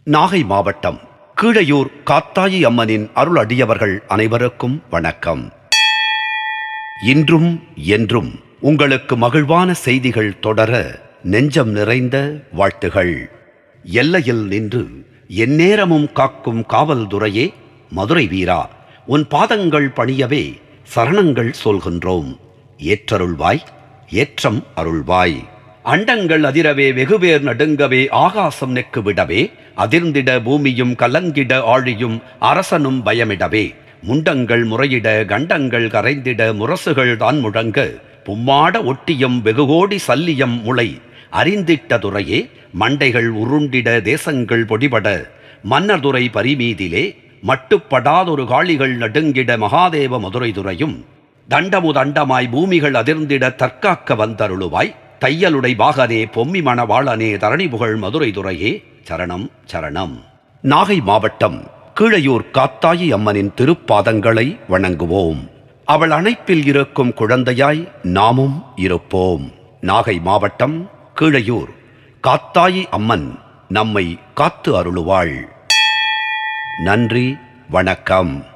நாகை மாவட்டம் கீழையூர் காத்தாயி அம்மனின் அருள் அடியவர்கள் அனைவருக்கும் வணக்கம். இன்றும் என்றும் உங்களுக்கு மகிழ்வான செய்திகள் தொடர நெஞ்சம் நிறைந்த வாழ்த்துகள். எல்லையில் நின்று எந்நேரமும் காக்கும் காவல்துறையே, மதுரை வீரா, உன் பாதங்கள் பணியவே சரணங்கள் சொல்கின்றோம். ஏற்றருள்வாய், ஏற்றம் அருள்வாய். அண்டங்கள் அதிரவே, வெகுவேர் நடுங்கவே, ஆகாசம் நெக்கு விடவே, அதிர்ந்திட பூமியும் கலங்கிட ஆழியும் அரசனும் பயமிடவே, முண்டங்கள் முறையிட கண்டங்கள் கரைந்திட முரசுகள் தான் முழங்க, பும்மாட ஒட்டியம் வெகுகோடி சல்லியம் முளை அறிந்திட்ட துறையே, மண்டைகள் உருண்டிட தேசங்கள் பொடிபட மன்னர்துறை பரிமீதிலே மட்டுப்படாதொரு காளிகள் நடுங்கிட மகாதேவ மதுரை துறையும், தண்டமுதண்டமாய் பூமிகள் அதிர்ந்திட தற்காக்க வந்தருளுவாய். தையலுடை பாகனே, பொம்மி மணவாளனே, தரணி புகழ் மதுரை துறையே, சரணம் சரணம். நாகை மாவட்டம் கீழையூர் காத்தாயி அம்மனின் திருப்பாதங்களை வணங்குவோம். அவள் அணைப்பில் இருக்கும் குழந்தையாய் நாமும் இருப்போம். நாகை மாவட்டம் கீழையூர் காத்தாயி அம்மன் நம்மை காத்து அருளுவாள். நன்றி, வணக்கம்.